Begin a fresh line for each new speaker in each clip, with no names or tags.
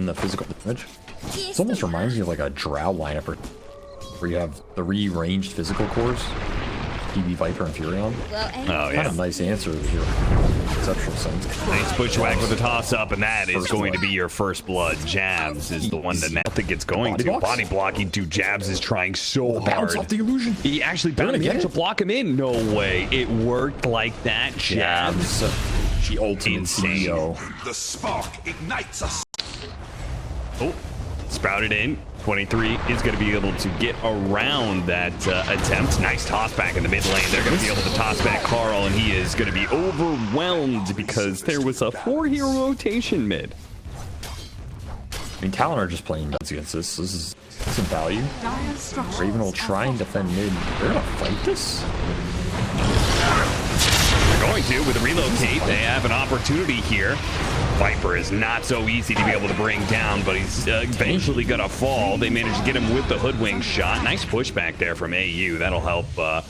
in the physical damage. This almost reminds me of like a Drow lineup where you have 3 ranged physical cores, PB, Viper, and Furion.
Oh, yeah.
Kind of nice answer to your conceptual sense.
Nice bushwhack with a toss-up, and that is going to be your first blood. Jabs is the one that I think it's going to. Body blocking to Jabs is trying so hard.
Bounce off the illusion.
He actually managed to block him in. No way. It worked like that. Jabs.
She ultimate CEO.
The spark ignites us.
Oh, sprouted in. 23 is going to be able to get around that attempt. Nice toss back in the mid lane. They're going to be able to toss back Carl, and he is going to be overwhelmed because there was a 4-hero rotation mid.
I mean, Talon are just playing against this. This is some value. Raven will try and defend mid. They're going to fight this?
They're going to with a relocate. They have an opportunity here. Viper is not so easy to be able to bring down, but he's eventually gonna fall. They managed to get him with the hoodwink shot. Nice pushback there from AU. That'll help the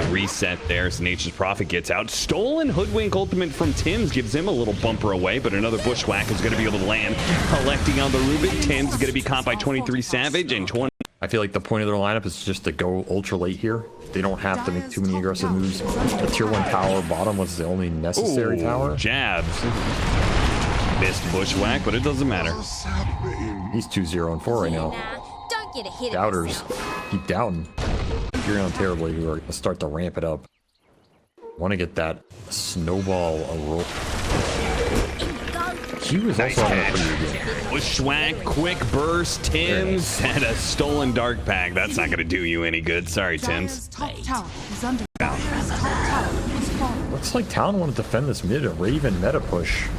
reset there as Nature's Prophet gets out. Stolen hoodwink ultimate from Tim's gives him a little bumper away, but another bushwhack is gonna be able to land. Collecting on the Rubik. Tim's is gonna be caught by 23SAVAGE and 20.
I feel like the point of their lineup is just to go ultra late here. They don't have to make too many aggressive moves. The tier 1 tower bottom was the only necessary tower.
Jabs. Missed bushwhack, but it doesn't matter.
He's 2-0-4 right now.
Don't get a hit.
Doubters keep doubting. Furion terribly who are going to start to ramp it up. Want to get that snowball a roll. Q is also on a pretty good game.
Bushwhack, quick burst, Tim's, and a stolen dark pack. That's not going to do you any good. Sorry, Tim's.
Looks like Talon want to defend this mid. A Raven meta push.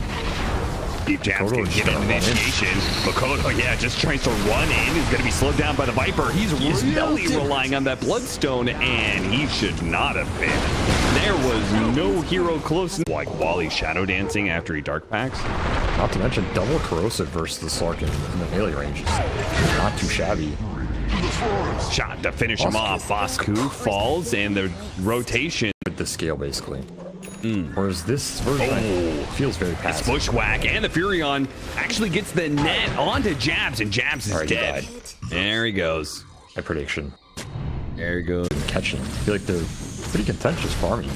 Deep Jabs can get an initiation. Makoto, yeah, just tries to run in. He's going to be slowed down by the Viper. He's really relying on that Bloodstone, and he should not have been. There was no hero close. Like Wally shadow dancing after he dark packs.
Not to mention double corrosive versus the Slark in the melee range. Not too shabby.
Shot to finish him off. Bosku falls, and the rotation.
With the scale, basically. Whereas this version feels very passive.
Bushwhack, and the Furion actually gets the net onto Jabs, and Jabs is dead. There he goes.
My prediction.
There he goes.
Catching. I feel like they're pretty contentious farming.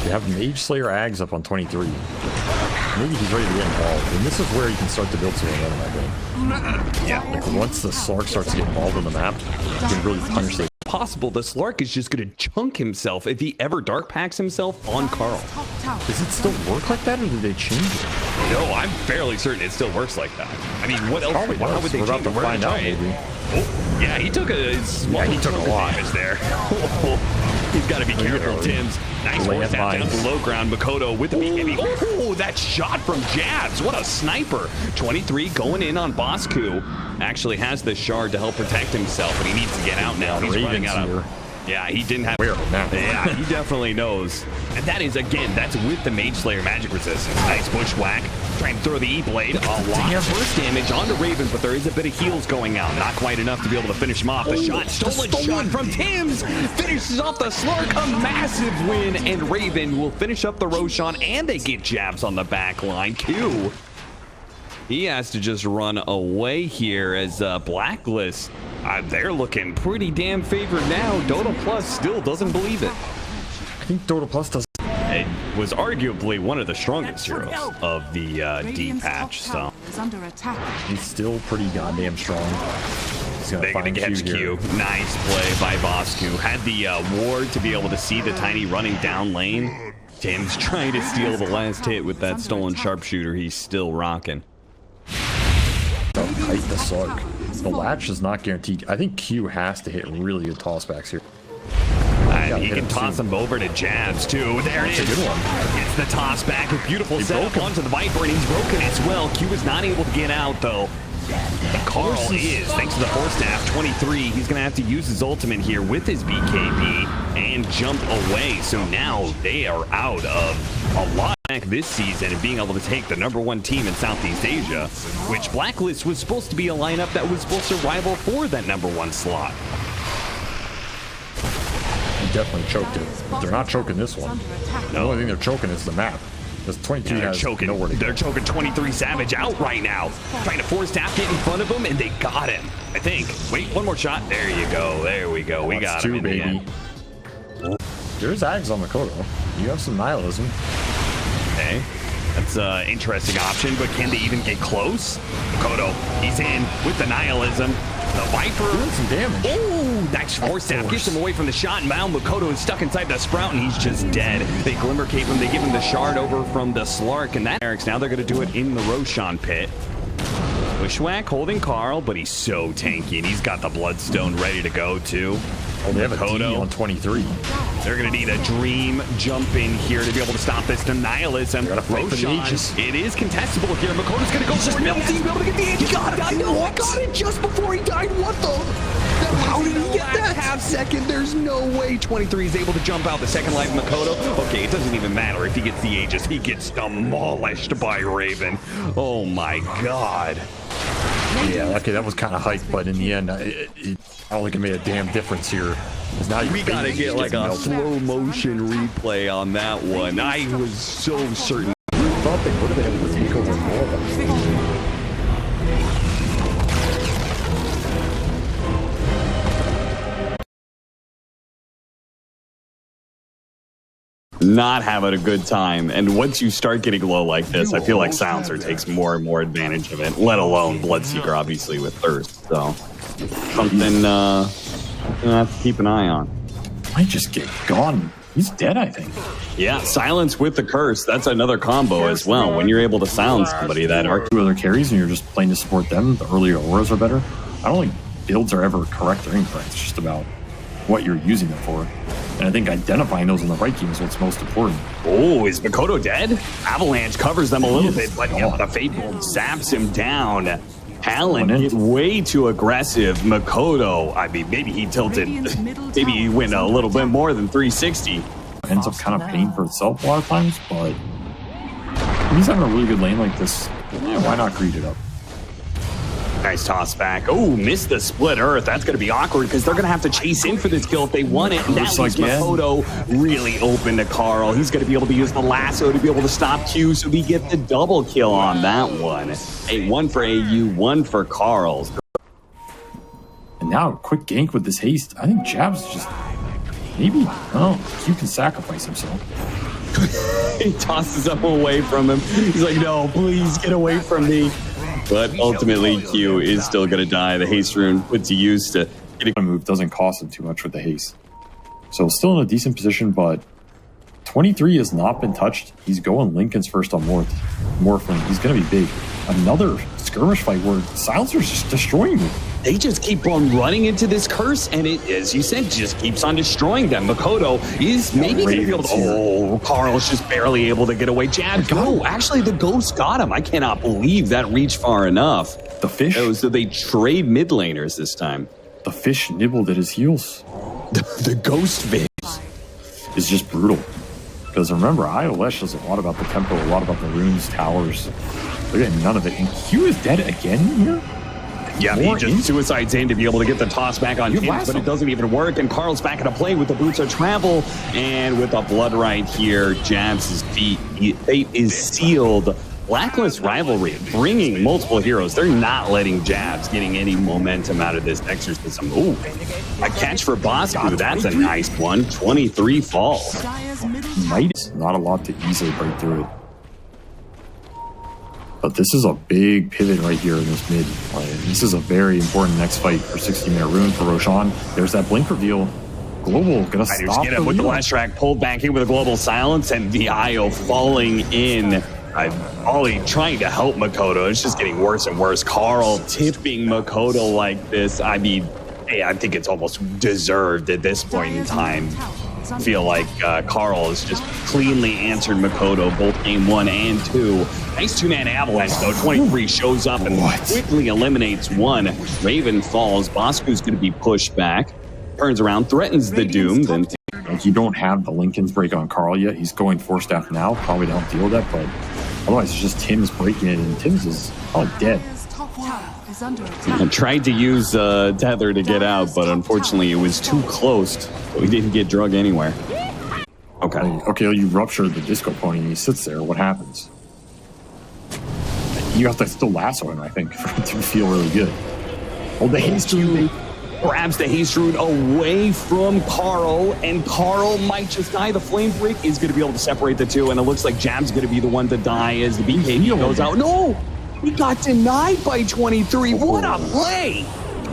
They have Mage Slayer Ags up on 23. Maybe he's ready to get involved. And this is where you can start to build some momentum, I think.
Yeah.
Like once the Slark starts to get involved in the map, you can really punish the
possible the Slark is just going to chunk himself if he ever dark packs himself on Carl.
Does it still work like that, or did they change it?
No, I'm fairly certain it still works like that. I mean, what else? How would they
We're about
change
to
it?
find out, maybe.
Oh, yeah, he took a small
he took a lot
damage there. He's got to be careful, Tim's. Nice force out down below ground. Makoto with the BKB. Oh, that shot from Jabs. What a sniper. 23 going in on Bosku. Actually has the shard to help protect himself, but he needs to get out now. He's running out of... Yeah, he didn't have... Yeah, he definitely knows. And that is, again, that's with the Mage Slayer magic resistance. Nice bushwhack. Trying to throw the E-Blade. A lot of burst damage onto Raven, but there is a bit of heals going out. Not quite enough to be able to finish him off. The shot, stolen shot from Tim's. Finishes off the Slark. A massive win, and Raven will finish up the Roshan, and they get Jabs on the back line. Q. He has to just run away here as Blacklist. They're looking pretty damn favored now. Dota Plus still doesn't believe it.
I think Dota Plus does.
It was arguably one of the strongest heroes of the D patch, so.
He's still pretty goddamn strong.
They're gonna get Q. Nice play by Bosku. Had the ward to be able to see the Tiny running down lane. Tim's trying to steal the last hit with that stolen sharpshooter. He's still rocking.
Kite the Slark. The latch is not guaranteed. I think Q has to hit really good tossbacks here.
And he can toss him over to Jabs too. There it is.
That's a good one.
Gets the toss back. A beautiful setup onto the Viper, and he's broken as well. Q is not able to get out though. But Carl is, thanks to the force staff, 23. He's going to have to use his ultimate here with his BKB and jump away. So now they are out of a lot back this season and being able to take the #1 team in Southeast Asia, which Blacklist was supposed to be a lineup that was supposed to rival for that #1 slot.
He definitely choked it. They're not choking this one. The only thing they're choking is the map. Because 22
They're
has
choking.
nowhere to go.
They're choking 23SAVAGE out right now. Trying to force tap, get in front of him, and they got him. I think. Wait, one more shot. There you go. There we go. We got him in the end.
There's Ags on Makoto. You have some nihilism.
Okay. That's an interesting option, but can they even get close? Makoto, he's in with the nihilism. The Viper.
Doing some damage.
Oh, nice force tap. Gets him away from the shot, and now Makoto is stuck inside the Sprout, and he's just dead. They glimmer cape him. They give him the shard over from the Slark, and that Eric's now they're going to do it in the Roshan pit. Bushwhack holding Carl, but he's so tanky, and he's got the Bloodstone ready to go, too.
Oh, they have a D on 23.
They're going to need a dream jump in here to be able to stop this nihilism. Roshan, it is contestable here. Makoto's going to go for it. He's able to get the Aegis. I know, I got it just before he died. What the? How did he get that? Half second. There's no way 23 is able to jump out the second life of Makoto. Okay, it doesn't even matter if he gets the Aegis. He gets demolished by Raven. Oh my God.
Yeah, okay, that was kind of hype, but in the end, I don't think it made a damn difference here. Now
We gotta get like a slow motion replay on that one. I was so certain.
I thought they would have been able to take over more.
Not having a good time, and once you start getting low like this, I feel like Silencer takes more and more advantage of it, let alone Bloodseeker, obviously, with Thirst. So something I have to keep an eye on.
Might just get gone. He's dead, I think.
Yeah, silence with the curse. That's another combo as well. When you're able to silence somebody, that are
two other carries and you're just playing to support them, the earlier auras are better. I don't think builds are ever correct or incorrect. It's just about what you're using them for. And I think identifying those in the right game is what's most important.
Oh, is Makoto dead? Avalanche covers them a little bit, but the Fate Bolt zaps him down. Talon get way too aggressive. Makoto, I mean, maybe he tilted. Maybe he went a little bit more than 360.
Ends up kind of paying for itself a lot of times, but if he's having a really good lane like this, why not greed it up?
Nice toss back. Oh, missed the split earth. That's going to be awkward because they're going to have to chase in for this kill if they want it. And that leaves Makoto really open to Carl. He's going to be able to use the lasso to be able to stop Q, so we get the double kill on that one. Hey, one for AU, one for Carl.
And now, quick gank with this haste. I think Jab's just maybe, well, Q can sacrifice himself.
He tosses him away from him. He's like, no, please get away from me. But ultimately, Q is still going to die. The haste rune put to use to get
a move doesn't cost him too much with the haste. So still in a decent position, but 23 has not been touched. He's going Lincoln's first on Morphling. He's going to be big. Another skirmish fight where Silencer's just destroying me.
They just keep on running into this curse, and it, as you said, just keeps on destroying them. Makoto is maybe going to be able to... Oh, Carl's just barely able to get away. Jab, go! Actually, the ghost got him. I cannot believe that reached far enough.
The fish?
So they trade mid laners this time.
The fish nibbled at his heels.
The ghost fish
is just brutal. Because remember, Iolesh is a lot about the tempo, a lot about the runes, towers. They're getting none of it. And Q is dead again here?
Yeah, he just suicides in to be able to get the toss back on him, but it doesn't even work. And Carl's back into play with the boots of travel. And with the blood right here, Jabs his feet. Fate is sealed. Blacklist rivalry, bringing multiple heroes. They're not letting Jabs getting any momentum out of this exorcism. Ooh, a catch for Bosku. That's a nice one. 23 falls.
Not a lot to easily break through it. But this is a big pivot right here in this mid. This is a very important next fight for 60-minute rune for Roshan. There's that blink reveal. Global gonna stop
get him with the last track, pulled back in with a global silence, and the IO falling in. Ollie trying to help Makoto. It's just getting worse and worse. Carl tipping Makoto like this. I mean, hey, I think it's almost deserved at this point in time. I feel like Carl has just cleanly answered Makoto both game 1 and 2. Nice two-man avalanche, though. 23 shows up and quickly eliminates one. Raven falls. Bosku's going to be pushed back. Turns around, threatens the Doom. Then
like, you don't have the Lincoln's break on Carl yet. He's going 4-staff now, probably to help deal with that, but otherwise it's just Tim's breaking it, and Tim's is probably dead.
I tried to use Tether to get out, but unfortunately it was too close, so he didn't get drug anywhere. Okay.
Okay, you rupture the disco pony and he sits there. What happens? You have to still lasso him, I think, for it to feel really good. Oh, the haste rune
grabs the haste rune away from Carl, and Carl might just die. The flame break is going to be able to separate the two, and it looks like Jab's going to be the one to die as the BKB goes out. No! He got denied by 23. What a play!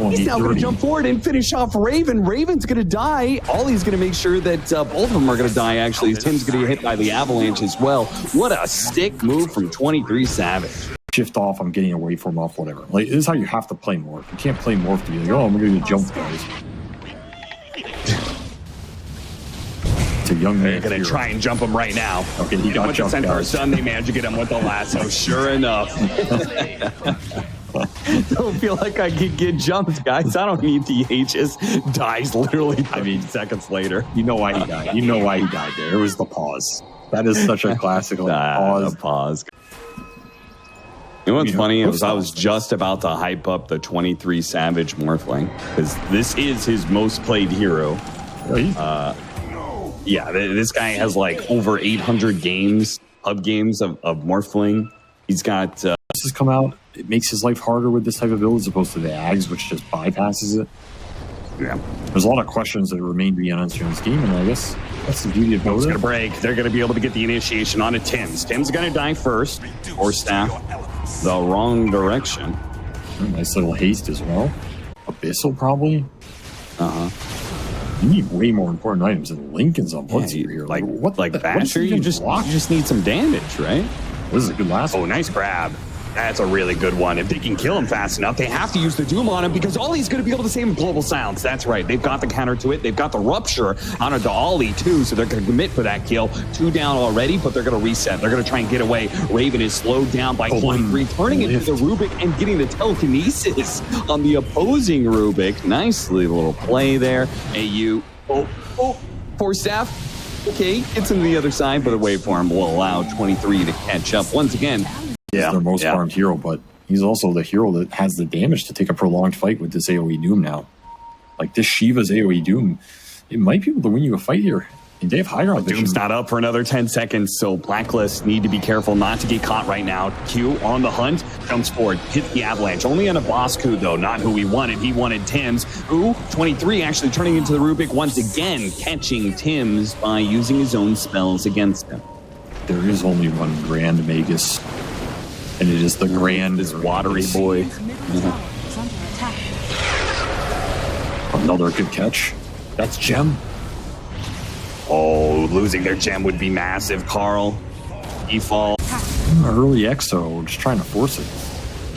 He's now going to jump forward and finish off Raven. Raven's going to die. Ollie's going to make sure that both of them are going to die, actually. Tim's going to get hit by the avalanche as well. What a sick move from 23SAVAGE.
Shift off, I'm getting away from off, whatever. Like, this is how you have to play Morph. You can't play Morph to be like, oh, I'm going to jump, guys. It's a young man.
They're going to try and jump him right now.
Okay, he got jumped, guys.
Son, they managed to get him with the lasso. Sure enough. Don't feel like I could get jumped, guys. I don't need the Aegis. Dies literally 5 seconds later.
You know why he died. You know why he died there. It was the pause. That is such a classic
pause. You know what's funny is I was just about to hype up the 23SAVAGE Morphling because this is his most played hero. Yeah, this guy has like over 800 games, hub games of Morphling. He's got...
this has come out. It makes his life harder with this type of build as opposed to the Ags, which just bypasses it.
Yeah.
There's a lot of questions that remain to be unanswered in this game, and I guess that's the beauty of Dota.
It's going to break. They're going to be able to get the initiation onto Tim's. Tim's going to die first. Or staff. The wrong direction.
Nice little haste as well. Abyssal, probably. You need way more important items than Lincoln's on Bloodseeker here.
Like what? Like Basher? You just need some damage, right?
This is a good last one.
Oh, nice grab. That's a really good one. If they can kill him fast enough, they have to use the Doom on him because Ollie's going to be able to save him Global Silence. That's right. They've got the counter to it. They've got the Rupture onto the Ollie, too, so they're going to commit for that kill. 2 down already, but they're going to reset. They're going to try and get away. Raven is slowed down by 23, turning into the Rubik and getting the telekinesis on the opposing Rubik. Nicely little play there. AU. Force staff. Okay, gets into the other side, but the waveform will allow 23 to catch up once again.
He's their most farmed hero, but he's also the hero that has the damage to take a prolonged fight with this AoE Doom now. Like this Shiva's AoE Doom, it might be able to win you a fight here. And they have high ground.
Doom's not up for another 10 seconds, so Blacklist need to be careful not to get caught right now. Q on the hunt, jumps forward, hits the avalanche. Only on a boss coup, though, not who he wanted. He wanted Tim's, who, 23, actually turning into the Rubik once again, catching Tim's by using his own spells against him.
There is only one Grand Magus. And it is the Grand,
this watery boy.
Another good catch. That's Gem.
Oh, losing their Gem would be massive, Carl. Default.
Early Exo, just trying to force it.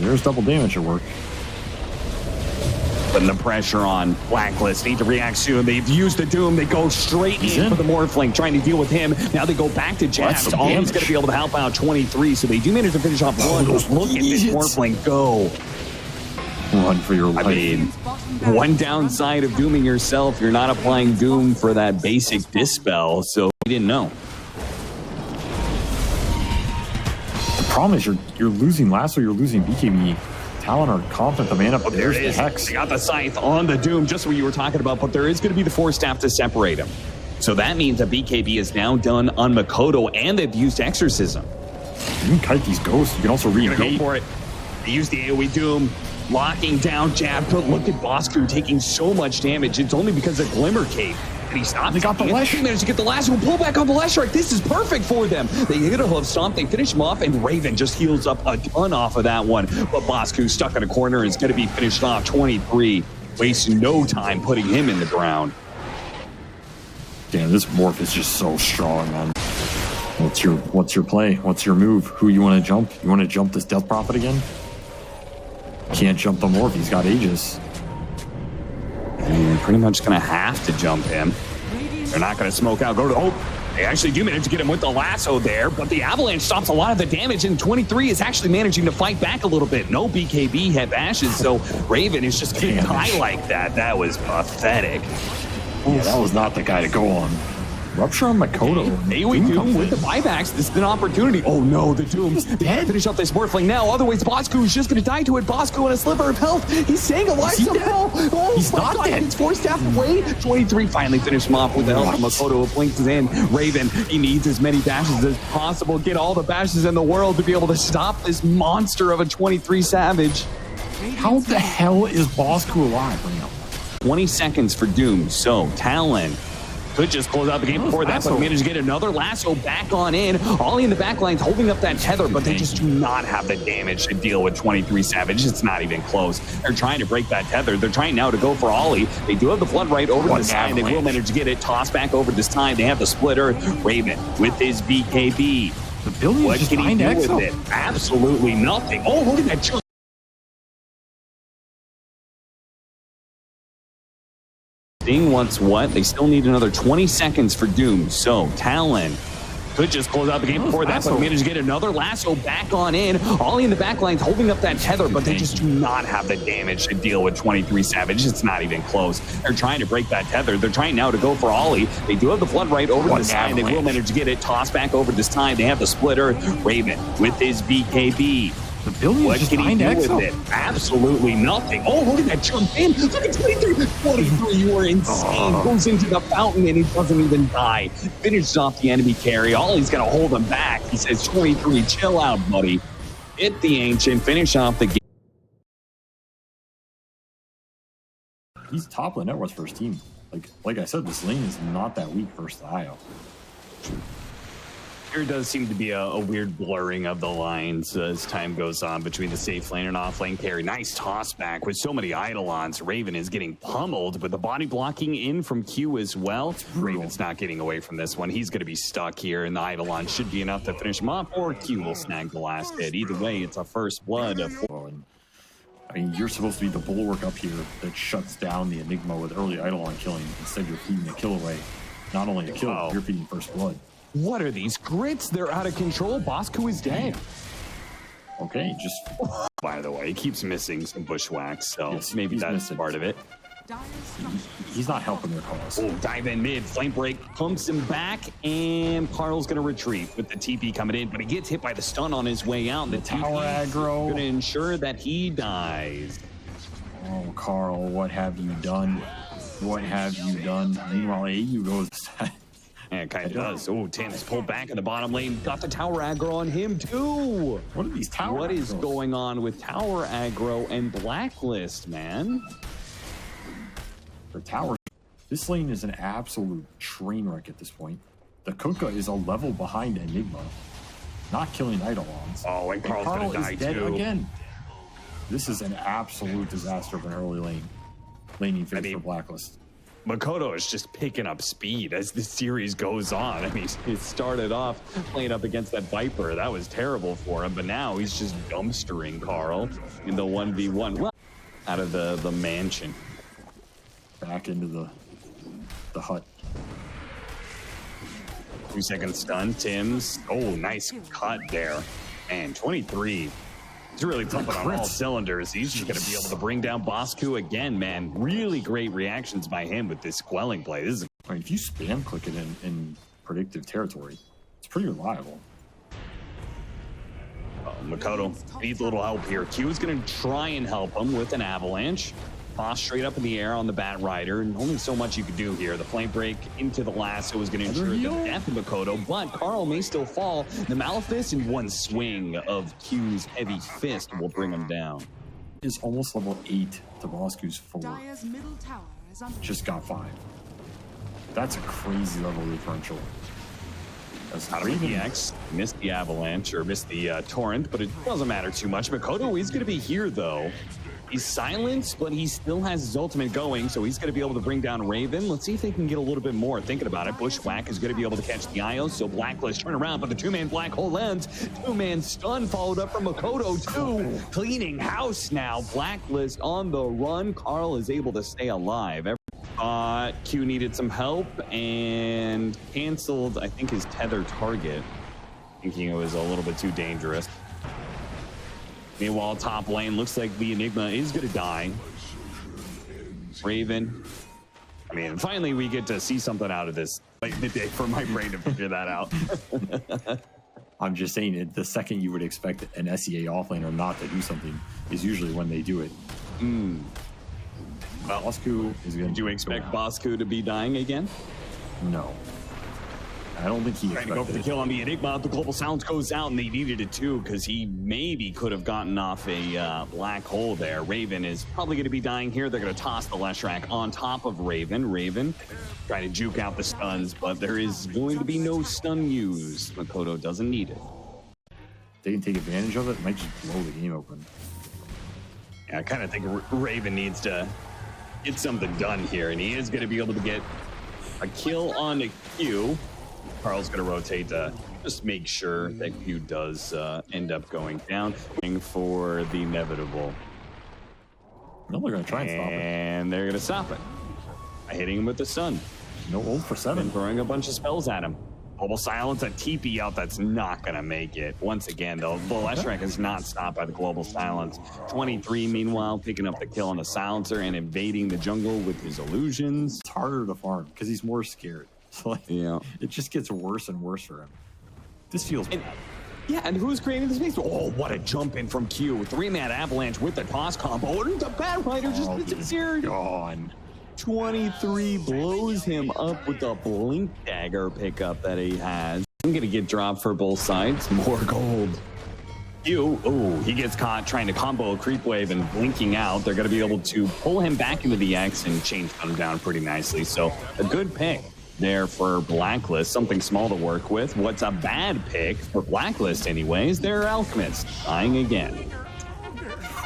There's double damage at work.
Putting the pressure on. Blacklist need to react soon. They've used the Doom. They go straight in for the Morphling, trying to deal with him. Now they go back to Jabs. Ollie's going to be able to help out 23, so they do manage to finish off one. Look at this Morphling go.
Run for your life.
I mean, one downside of dooming yourself, you're not applying Doom for that basic dispel, so we didn't know.
The problem is you're losing Lasso, you're losing BKB. Talon are confident the man up. There's the Hex.
They got the Scythe on the Doom, just what you were talking about, but there is going to be the Force Staff to separate him. So that means that BKB is now done on Makoto, and they've used Exorcism.
You can kite these ghosts. You can also
go for it. They use the AoE Doom, locking down Jab, but look at Bosku taking so much damage. It's only because of Glimmer Cape. And he stopped.
They got the Lesh.
He managed to get the last one. Pull back on the Lesh Strike. This is perfect for them. They hit a hoof stomp. They finish him off, and Raven just heals up a ton off of that one. But Bosku stuck in a corner and is going to be finished off. 23 wastes no time putting him in the ground.
Damn, this Morph is just so strong, man. What's your play? What's your move? Who you want to jump? You want to jump this Death Prophet again? Can't jump the Morph. He's got Aegis.
And you're pretty much going to have to jump him. They're not going to smoke out. Go to... Oh, they actually do manage to get him with the lasso there, but the avalanche stops a lot of the damage, and 23 is actually managing to fight back a little bit. No BKB had bashes, so Raven is just getting high like that. That was pathetic.
Yeah, that was not the guy to go on. Rupture on Makoto.
AoE Doom with the buybacks. This is an opportunity. Oh no, the Dooms. They can't finish up this Morphling now. Otherwise, Bosku is just going to die to it. Bosku on a sliver of health. He's staying alive somehow. Oh,
he's not dead.
He's 4 staff away. 23 finally finished him off with the help of Makoto, who blinks in. Raven, he needs as many bashes as possible. Get all the bashes in the world to be able to stop this monster of a 23 Savage.
How the hell is Bosku alive right now?
20 seconds for Doom. So, Talon could just close out the game before that, but managed to get another lasso back on in. Ollie in the back line's holding up that tether, but they just do not have the damage to deal with 23 Savage. It's not even close. They're trying to break that tether. They're trying now to go for Ollie. They do have the flood right over the side. They will manage to get it tossed back over this time. They have the splitter. Raven with his BKB. What can he do with it? Absolutely nothing. Oh, look at that chunk. Ding wants what? They still need another 20 seconds for Doom. So, Talon could just close out the game before that, but managed to get another lasso back on in. Ollie in the back line's holding up that tether, but they just do not have the damage to deal with 23 Savage. It's not even close. They're trying to break that tether. They're trying now to go for Ollie. They do have the flood right over the side. They will manage to get it tossed back over this time. They have the splitter. Raven with his BKB. What can he do with it? Absolutely nothing. Oh, look at that jump in. Look at 23. 23, you are insane. Goes into the fountain and he doesn't even die. Finishes off the enemy carry. Ollie's got to hold him back. He says, 23, chill out, buddy. Hit the Ancient. Finish off the game.
He's top of the net worth for his team. Like I said, this lane is not that weak versus the IO.
There does seem to be a weird blurring of the lines as time goes on between the safe lane and off lane carry. Nice toss back with so many Eidolons. Raven is getting pummeled, but the body blocking in from Q as well. Raven's not getting away from this one. He's going to be stuck here, and the Eidolon should be enough to finish him off, or Q will snag the last hit. Either way, it's a first blood.
I mean, you're supposed to be the bulwark up here that shuts down the Enigma with early Eidolon killing. Instead, you're feeding a kill away. Not only a kill, you're feeding first blood.
What are these grits? They're out of control. Bosku is dead.
Okay, just...
By the way, he keeps missing some bushwhacks, so yes, maybe that's part of it.
He's not helping their cause.
Oh, dive in mid, flame break, pumps him back, and Carl's going to retreat with the TP coming in, but he gets hit by the stun on his way out. The
tower aggro.
Going to ensure that he dies.
Oh, Carl, what have you done? What have you done? Meanwhile, AU goes...
Yeah, it kind of does. Oh, Tim's pulled back in the bottom lane. Got the tower aggro on him, too.
What are these tower
What is going on with tower aggro and Blacklist, man?
For tower, this lane is an absolute train wreck at this point. The Kunkka is a level behind Enigma. Not killing Eidolons.
Oh, and Carl's gonna die
is dead
too.
Again. This is an absolute disaster of an early lane. Laning phase for Blacklist.
Makoto is just picking up speed as the series goes on. I mean, he started off playing up against that Viper. That was terrible for him, but now he's just dumpstering Carl in the 1v1. Well, out of the mansion.
Back into the hut.
2 second stun, Tim's. Oh, nice cut there. And 23. He's really pumping on all cylinders. He's just going to be able to bring down Bosku again, man. Really great reactions by him with this quelling play. This is
I mean, if you spam click it in predictive territory, it's pretty reliable.
Makoto needs a little help here. Q is going to try and help him with an avalanche. Toss straight up in the air on the Bat Rider, and only so much you could do here. The flame break into the lasso is going to ensure the death of Makoto, but Carl may still fall. The Malefice in one swing of Q's heavy fist will bring him down.
Is almost level 8 to Bosku's 4. Just got 5. That's a crazy level differential. That's
out of EX, missed the avalanche, or missed the torrent, but it doesn't matter too much. Makoto is going to be here, though. He's silenced, but he still has his ultimate going, so he's going to be able to bring down Raven. Let's see if they can get a little bit more. Thinking about it, Bushwhack is going to be able to catch the IO, so Blacklist turn around, but the two-man black hole lands. Two-man stun followed up from Makoto, too. Cleaning house now. Blacklist on the run. Carl is able to stay alive. Q needed some help and canceled, I think, his tether target, thinking it was a little bit too dangerous. Meanwhile, top lane looks like the Enigma is going to die. Raven. I mean, finally we get to see something out of this. the day for my brain to figure that out.
I'm just saying it. The second you would expect an SEA offlaner not to do something is usually when they do it.
Well,
Bosku is going to.
Do you expect Bosku to be dying again?
No. I don't think he
Trying to go for the kill on the Enigma. The global silence goes out, and they needed it too because he maybe could have gotten off a black hole there. Raven is probably going to be dying here. They're going to toss the Leshrac on top of Raven. Raven trying to juke out the stuns, but there is going to be no stun used. Makoto doesn't need it.
They can take advantage of it. Might just blow the game open.
Yeah, I kind of think Raven needs to get something done here, and he is going to be able to get a kill on the Q. Carl's going to rotate to just make sure that Q does end up going down for the inevitable.
No, they're going to try and stop it.
And they're going to stop it by hitting him with the stun.
No ult for 7.
And throwing a bunch of spells at him. Global silence, a TP out that's not going to make it. Once again, though, the Leshrac is not stopped by the global silence. 23, meanwhile, picking up the kill on the silencer and invading the jungle with his illusions.
It's harder to farm because he's more scared. So like,
yeah,
it just gets worse and worse for him. This feels bad.
Yeah, and who's creating the space? Oh, what a jump in from Q. 3-man avalanche with the toss combo. And the Bat Rider just disappeared.
Gone.
23 blows him up with the blink dagger pickup that he has. I'm gonna get dropped for both sides. More gold. Q, oh, he gets caught trying to combo a creep wave and blinking out. They're gonna be able to pull him back into the X and change him down pretty nicely. So a good pick there for Blacklist, something small to work with. What's a bad pick for Blacklist anyways? They're Alchemist dying again.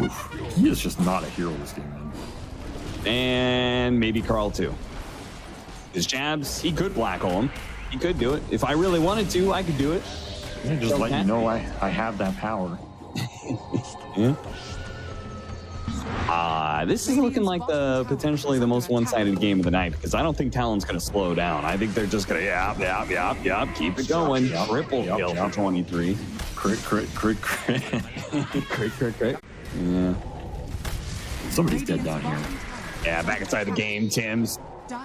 Oof. He is just not a hero this game, man.
And maybe Carl too. His jabs, he could black hole him. He could do it. If I really wanted to, I could do it.
Yeah, just let you know I have that power.
Yeah. This is looking like potentially the most one-sided game of the night because I don't think Talon's going to slow down. I think they're just going to keep it going. Triple kill for 23. Crit. Yeah.
Somebody's dead down here.
Yeah, back inside the game, Tim's.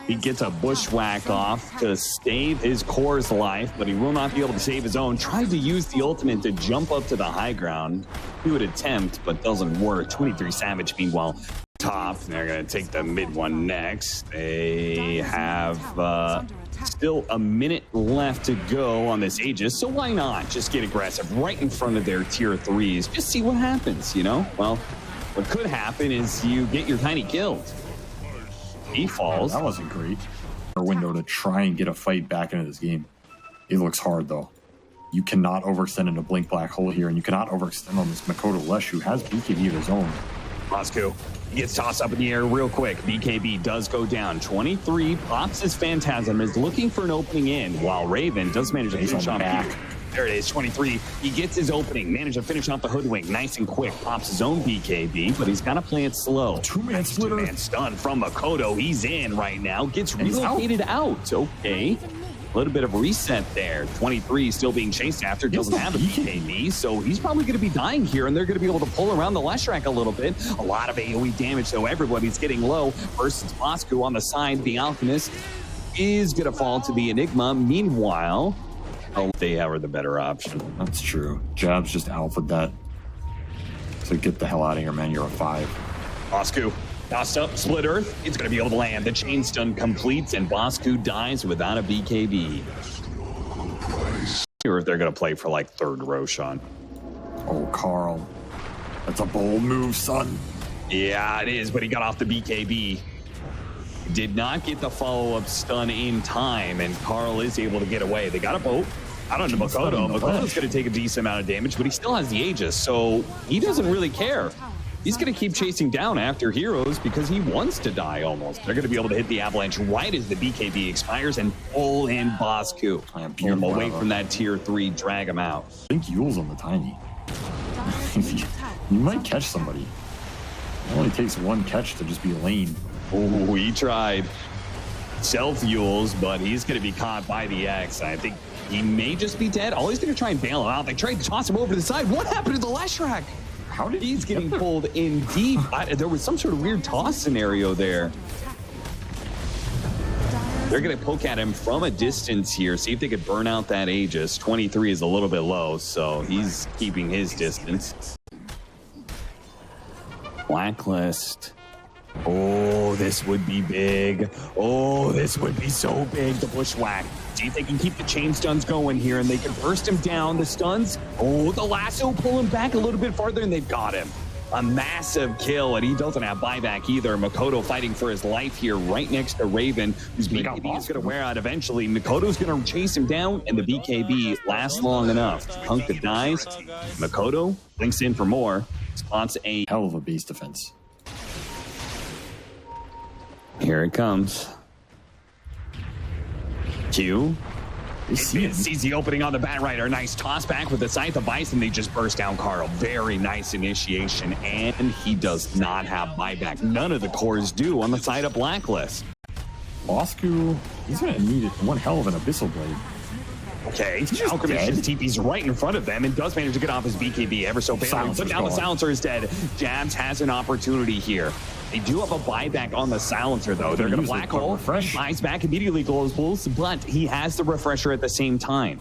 He gets a bushwhack off to save his core's life, but he will not be able to save his own. Tried to use the ultimate to jump up to the high ground. He would attempt, but doesn't work. 23SAVAGE, meanwhile, top. They're going to take the mid one next. They have still a minute left to go on this Aegis, so why not just get aggressive right in front of their tier 3s? Just see what happens, you know? Well, what could happen is you get your tiny killed. He falls.
That wasn't great. A window to try and get a fight back into this game. It looks hard though. You cannot overextend in a blink black hole here, and you cannot overextend on this Makoto Lesh, who has BKB of his own.
Bosku, he gets tossed up in the air real quick. BKB does go down. 23 pops his Phantasm, is looking for an opening in, while Raven does manage to finish on back. There it is, 23. He gets his opening, managed to finish off the hoodwink nice and quick. Pops his own BKB, but he's got to play it slow.
Two-man splitter.
Two-man stun from Makoto. He's in right now. Gets relocated out. Okay. A little bit of reset there. 23 still being chased after. Doesn't have a BKB, so he's probably going to be dying here, and they're going to be able to pull around the Leshrac a little bit. A lot of AoE damage, though. Everybody's getting low. Versus Bosku on the side. The Alchemist is going to fall to the Enigma. Meanwhile, they are the better option.
That's true. Jabs just alphaed that. So get the hell out of here, man. You're a 5.
Bosku tossed up, split earth. It's going to be able to land. The chain stun completes, and Bosku dies without a BKB. Or if they're going to play for like third Roshan.
Oh, Carl. That's a bold move, son.
Yeah, it is, but he got off the BKB. Did not get the follow-up stun in time, and Carl is able to get away. They got a boat. I don't know Makoto. Makoto's going to take a decent amount of damage, but he still has the Aegis, so he doesn't really care. He's going to keep chasing down after heroes because he wants to die almost. They're going to be able to hit the avalanche right as the BKB expires and pull in Bosku. Pull him away from that tier 3, drag him out.
I think Yule's on the tiny. You might catch somebody. It only takes one catch to just be a lane.
Oh, he tried self-Yules, but he's going to be caught by the X. I think he may just be dead. Oh, he's going to try and bail him out. They tried to toss him over to the side. What happened to the Leshrac?
How did
he's getting pulled in deep? There was some sort of weird toss scenario there. They're going to poke at him from a distance here, see if they could burn out that Aegis. 23 is a little bit low, so he's keeping his distance. Blacklist. Oh, this would be big. Oh, this would be so big, the bushwhack. See if they can keep the chain stuns going here, and they can burst him down. The stuns. Oh, the lasso pull him back a little bit farther, and they've got him. A massive kill, and he doesn't have buyback either. Makoto fighting for his life here right next to Raven, whose BKB is going to wear out eventually. Makoto's going to chase him down, and the BKB lasts long enough. Kunkka dies. Makoto links in for more. Spots a
Hell of a base defense.
Here it comes. Q. Sees the opening on the Bat Rider. Nice toss back with the Scythe of Ice, and they just burst down Carl. Very nice initiation, and he does not have buyback. None of the cores do on the side of Blacklist.
Bosku, he's going to need one hell of an Abyssal Blade.
Okay, Alchemist TP's right in front of them and does manage to get off his BKB ever so barely. But now the Silencer is dead. Jabs has an opportunity here. They do have a buyback on the Silencer, though. They're going to Black Hole. Buys back immediately, globals, but he has the Refresher at the same time.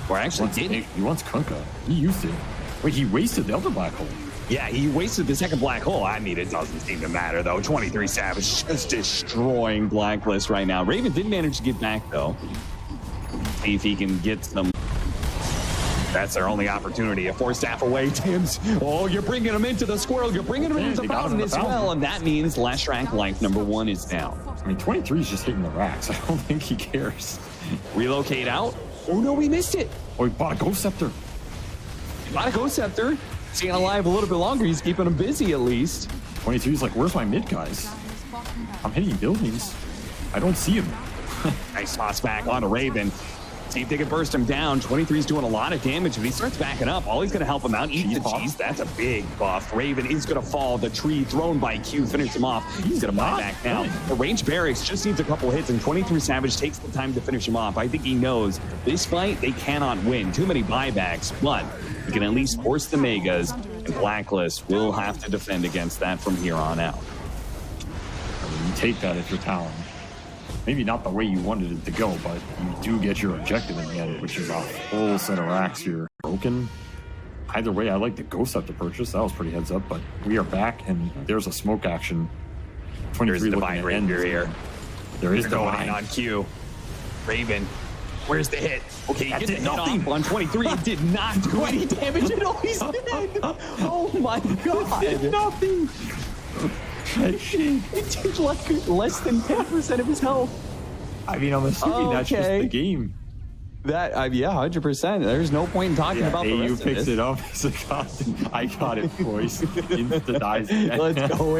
Or actually didn't.
He wants Kunkka. He used it. Wait, he wasted the other Black Hole.
Yeah, he wasted the second Black Hole. I mean, it doesn't seem to matter, though. 23SAVAGE just destroying Blacklist right now. Raven did manage to get back, though. See if he can get some. That's their only opportunity. A 4-staff away, Tibbs. Oh, you're bringing him into the squirrel. You're bringing him into the fountain as well. And that means last rank life number 1 is down.
I mean, 23 is just hitting the racks. I don't think he cares.
Relocate out. Oh, no, we missed it.
Oh, he bought a Ghost Scepter.
He bought a Ghost Scepter. Staying alive a little bit longer. He's keeping him busy at least.
23 is like, where's my mid guys? I'm hitting buildings. I don't see him.
Nice toss back onto Raven. See if they can burst him down. 23's doing a lot of damage. If he starts backing up, all he's going to help him out. Eat the cheese. That's a big buff. Raven is going to fall. The tree thrown by Q. Finish him off. He's going to buy back now. The range barracks just needs a couple hits, and 23SAVAGE takes the time to finish him off. I think he knows this fight, they cannot win. Too many buybacks, but he can at least force the Megas, and Blacklist will have to defend against that from here on out.
I mean, you take that if you're Talon. Maybe not the way you wanted it to go, but you do get your objective in the end, which is a full set of racks here. Broken. Either way, I like the Ghost Scepter purchase. That was pretty heads up, but we are back, and there's a smoke action. 23
There's Divine Rapier here.
There is
Divine on Q. Raven. Where's the hit? Okay, he gets nothing on 23. It did not do any damage at all. He's dead. Oh my god. It did nothing. It did like less than 10% of his health.
I mean, I'm assuming that's just the game.
That yeah, 100%. There's no point in talking about the rest
you
of
picks
this.
it up as a costume. I got it, boys. Insta dies.
Let's go,